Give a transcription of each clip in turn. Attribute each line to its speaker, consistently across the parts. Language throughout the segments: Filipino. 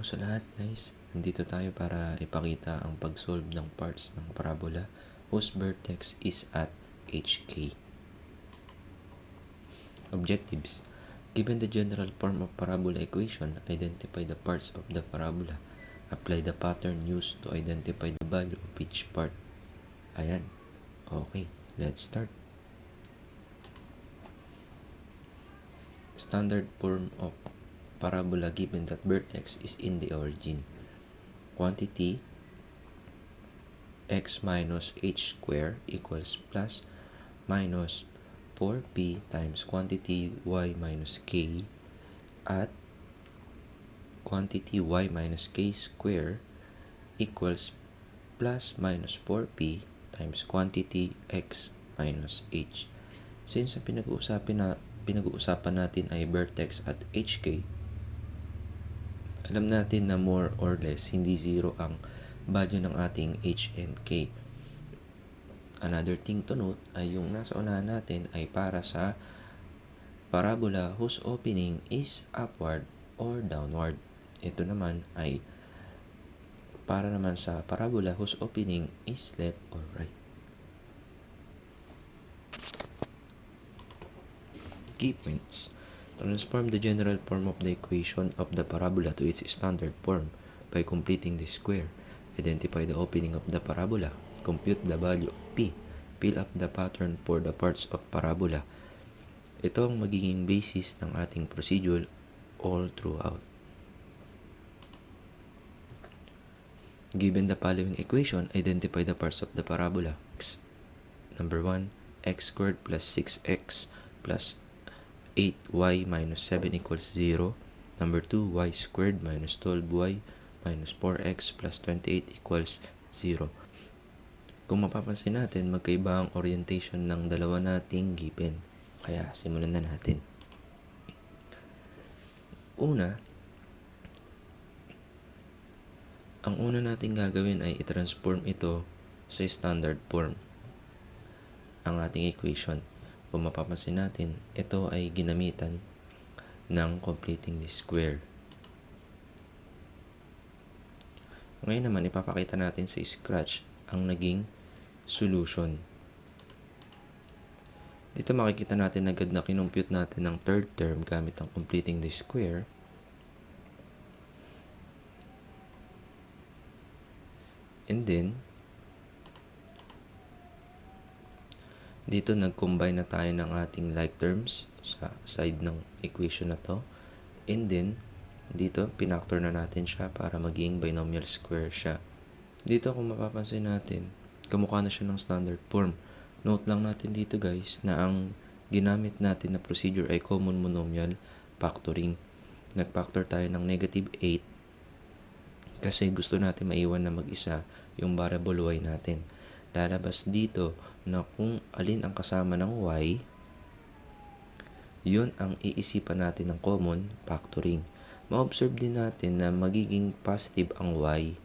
Speaker 1: sa lahat guys, nandito tayo para ipakita ang pag-solve ng parts ng parabola whose vertex is at HK. Objectives. Given the general form of parabola equation, identify the parts of the parabola. Apply the pattern used to identify the value of each part. Ayan. Okay, let's start. Standard form of parabola given that vertex is in the origin. Quantity x minus h square equals plus minus 4p times quantity y minus k at quantity y minus k square equals plus minus 4p times quantity x minus h. Since ang pinag-uusapan natin ay vertex at hk, alam natin na more or less hindi zero ang value ng ating h and k. Another thing to note ay yung nasa unahan natin ay para sa parabola whose opening is upward or downward. Ito naman ay para naman sa parabola whose opening is left or right. Key points. Transform the general form of the equation of the parabola to its standard form by completing the square. Identify the opening of the parabola. Compute the value of p. Fill up the pattern for the parts of parabola. Ito ang magiging basis ng ating procedure all throughout. Given the following equation, identify the parts of the parabola. Number 1, x squared plus 6x plus 8y minus 7 equals 0. Number 2, y squared minus 12y minus 4x plus 28 equals 0. Kung mapapansin natin, magkaiba ang orientation ng dalawa nating given. Kaya simulan na natin. Ang una nating gagawin ay i-transform ito sa standard form, ang ating equation. Kung mapapansin natin, ito ay ginamitan ng completing the square. Ngayon naman, ipapakita natin sa Scratch ang naging solution. Dito makikita natin agad na kinumpute natin ang third term gamit ang completing the square. And then, dito nag-combine na tayo ng ating like terms sa side ng equation na to. And then, dito pinactor na natin siya para maging binomial square siya. Dito kung mapapansin natin, kamukha na siya ng standard form. Note lang natin dito guys na ang ginamit natin na procedure ay common monomial factoring. Nag-factor tayo ng negative 8 kasi gusto natin maiwan na mag-isa yung variable y natin. Lalabas dito na kung alin ang kasama ng y, yun ang iisipan natin ng common factoring. Ma-observe din natin na magiging positive ang y.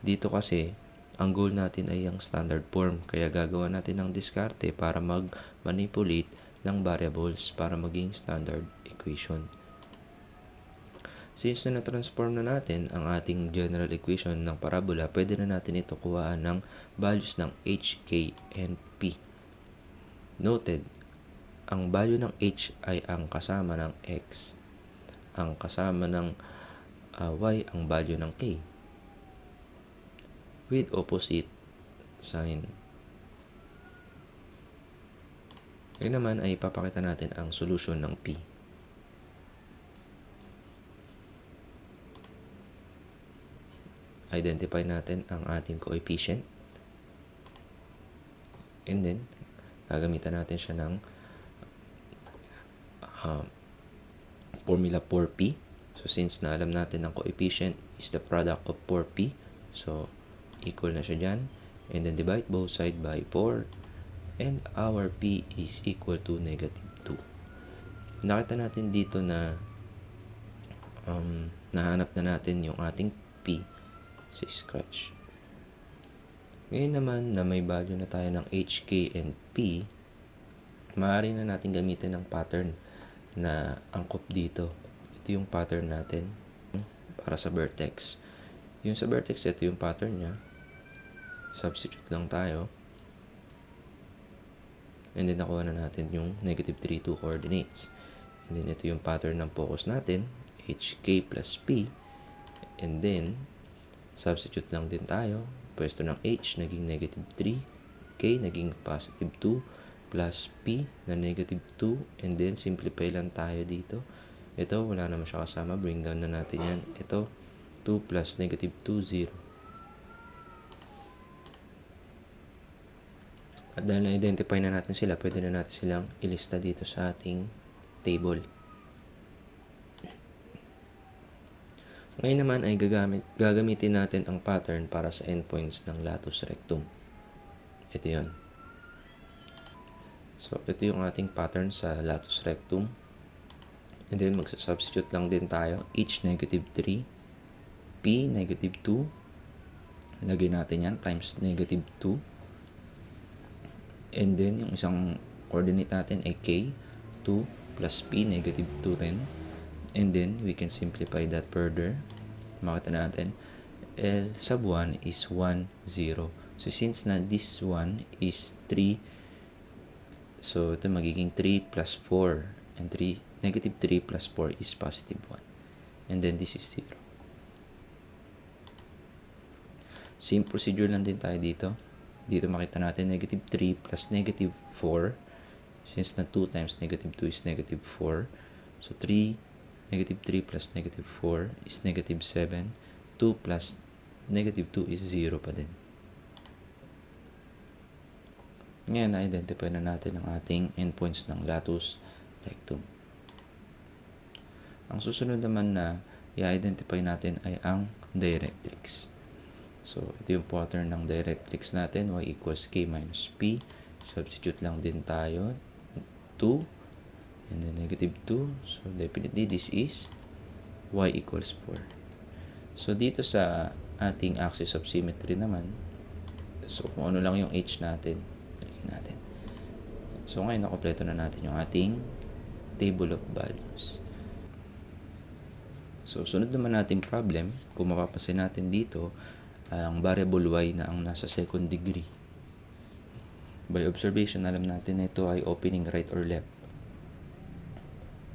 Speaker 1: Dito kasi, ang goal natin ay ang standard form. Kaya gagawa natin ng diskarte para mag-manipulate ng variables para maging standard equation. Since na-transform na natin ang ating general equation ng parabola, pwede na natin ito kuhaan ng values ng h, k, and p. Noted, ang value ng h ay ang kasama ng x. Ang kasama ng y ang value ng k. With opposite sign. Ngayon naman ay ipapakita natin ang solution ng p. Identify natin ang ating coefficient. And then, gagamitan natin siya ng formula 4p. So, since na alam natin ang coefficient is the product of 4p, so, equal na siya dyan. And then, divide both sides by 4. And our p is equal to negative 2. Nakita natin dito na nahanap na natin yung ating p sa Scratch. Ngayon naman na may value na tayo ng h, k, and p, maaari na natin gamitin ang pattern na angkop dito. Ito yung pattern natin. para sa vertex. Yung sa vertex, ito yung pattern niya. Substitute lang tayo. And then nakuha na natin yung negative 3, 2 coordinates. And then ito yung pattern ng focus natin, HK plus P. And then, substitute lang din tayo. Pwesto ng H, naging negative 3. K, naging positive 2. Plus P, na negative 2. And then, simplify lang tayo dito. Ito, wala naman siya kasama. Bring down na natin yan. Ito, 2 plus negative 2, 0. At dahil na-identify na natin sila, pwede na natin silang ilista dito sa ating table. Ngayon naman ay gagamitin natin ang pattern para sa endpoints ng latus rectum. Ito yun. So, ito yung ating pattern sa latus rectum. And then, magsasubstitute lang din tayo. H negative 3, P negative 2. Lagay natin yan times negative 2. And then, yung isang coordinate natin ay K, 2 plus P negative 2 rin. And then, we can simplify that further. Makita natin, L sub 1 is 1, 0. So, since na this 1 is 3, so ito magiging 3 plus 4. And negative 3 plus 4 is positive 1. And then, this is 0. Same procedure lang din tayo dito. Dito makita natin negative 3 plus negative 4. Since na 2 times negative 2 is negative 4. So, negative 3 plus negative 4 is negative 7. 2 plus negative 2 is 0 pa din. Ngayon, na-identify na natin ang ating endpoints ng latus rectum. Ang susunod naman na i-identify natin ay ang directrix. So, ito yung pattern ng directrix natin. Y equals K minus P. Substitute lang din tayo. 2. And then negative 2. So, definitely this is y equals 4. So, dito sa ating axis of symmetry naman, so kung ano lang yung h natin, natin. So, ngayon nakompleto na natin yung ating table of values. So, sunod naman natin problem, kung mapapansin natin dito, ang variable y na ang nasa second degree. By observation, alam natin na ito ay opening right or left.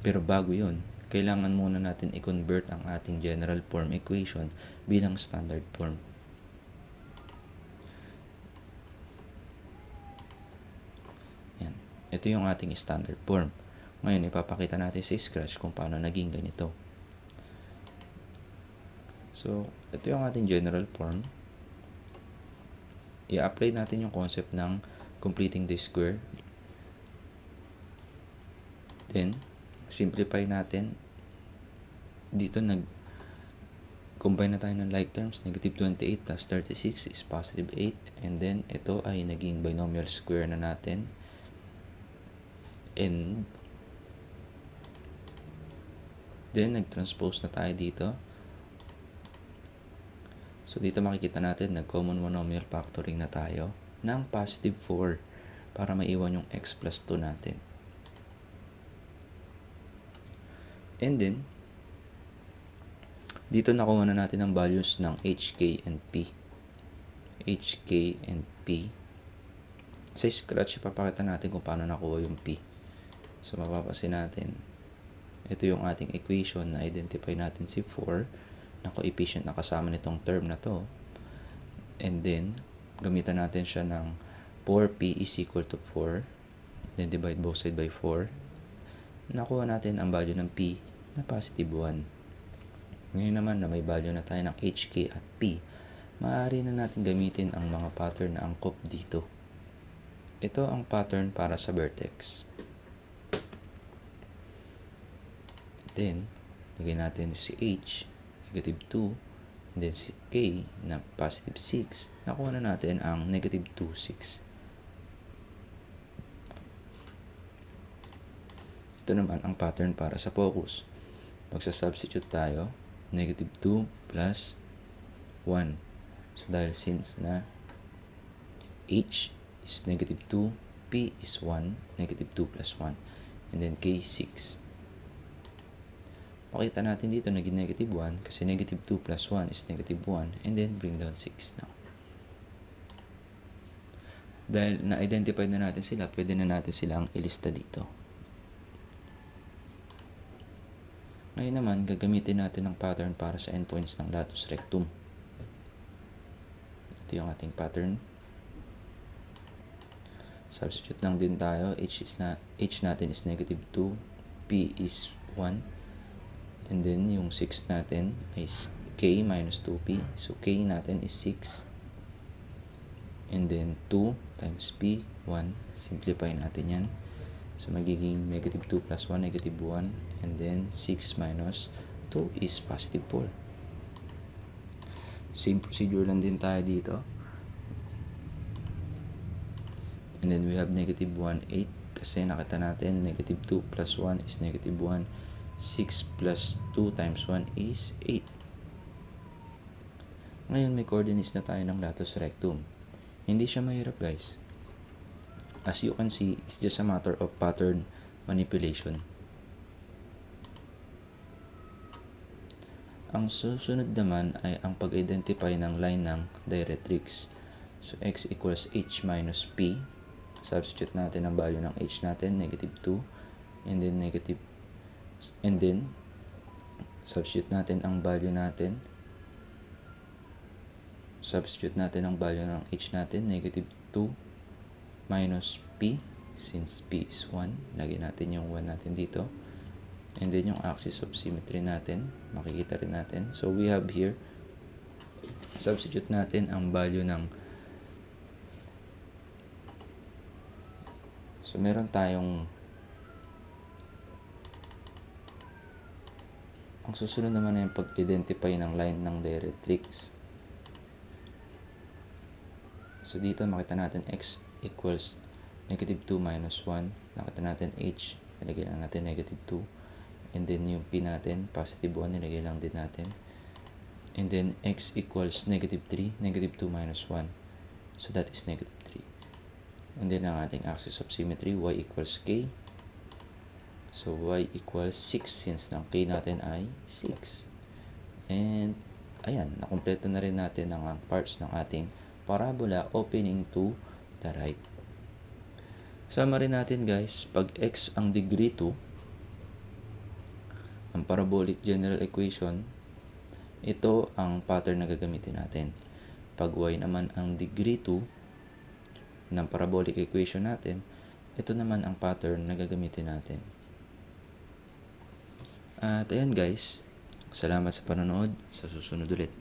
Speaker 1: Pero bago yun, kailangan muna natin i-convert ang ating general form equation bilang standard form. Yan. Ito yung ating standard form. Ngayon, ipapakita natin sa Scratch kung paano naging ganito. So, ito yung ating general form. I-apply natin yung concept ng completing the square. Then, simplify natin. Dito combine na tayo ng like terms. Negative 28 plus 36 is positive 8. And then, ito ay naging binomial square na natin. And then, nag-transpose na tayo dito. So, dito makikita natin, nag-common monomial factoring na tayo ng positive 4 para maiwan yung x plus 2 natin. And then, dito nakuha na natin ang values ng HK and P. HK and P. Sa Scratch, ipapakita natin kung paano nakuha yung P. So, mapapasin natin, ito yung ating equation na identify natin si 4 na coefficient na kasama nitong term na to. And then, gamitan natin siya ng 4P is equal to 4. Then, divide both side by 4. Nakuha natin ang value ng P na positive 1. Ngayon naman na may value na tayo ng HK at P, maaari na natin gamitin ang mga pattern na angkop dito. Ito ang pattern para sa vertex. Then, lagay natin si H, negative 2, and then si K na positive 6. Nakuha na natin ang negative 2, 6. Ito naman ang pattern para sa focus. Magsasubstitute tayo. Negative 2 plus 1. So, dahil since na H is negative 2, P is 1, negative 2 plus 1. And then K, 6. Makita natin dito naging negative 1 kasi negative 2 plus 1 is negative 1 and then bring down 6 now. Dahil na-identify na natin sila, pwede na natin silang ilista dito. Ngayon naman, gagamitin natin ang pattern para sa endpoints ng latus rectum. Ito yung ating pattern. Substitute lang din tayo. H natin is negative 2, P is 1, and then yung 6 natin is K minus 2P. So K natin is 6, and then 2 times P, 1. Simplify natin yan. So magiging negative 2 plus 1, negative 1, and then 6 minus 2 is positive 4. Same procedure lang din tayo dito. And then we have negative 1, 8. Kasi nakita natin negative 2 plus 1 is negative 1. 6 plus 2 times 1 is 8. Ngayon may coordinates na tayo ng latus rectum. Hindi siya mahirap guys. As you can see, it's just a matter of pattern manipulation. Ang susunod naman ay ang pag-identify ng line ng directrix. So x equals h minus p. Substitute natin ang value ng h natin, negative 2, and then substitute natin ang value natin. Substitute natin ang value ng h natin, negative 2 minus p, since p is 1. Lagyan natin yung 1 natin dito. And then yung axis of symmetry natin, makikita rin natin. So we have here, substitute natin ang value ng, so meron tayong, ang susunod naman ay yung pag-identify ng line ng directrix. So dito makita natin x equals negative 2 minus 1. Nakita natin h, nilagay lang natin negative 2. And then yung p natin, positive 1, nilagay lang din natin. And then x equals negative 3, negative 2 minus 1. So that is negative 3. And then ang ating axis of symmetry, y equals k. So y equals 6 since ng k natin ay 6. And ayan, nakumpleto na rin natin ang parts ng ating parabola opening to the right. Summary natin guys, pag x ang degree 2, ang parabolic general equation, ito ang pattern na gagamitin natin. Pag y naman ang degree 2 ng parabolic equation natin, ito naman ang pattern na gagamitin natin. At ayan guys, salamat sa panonood. Sa susunod ulit.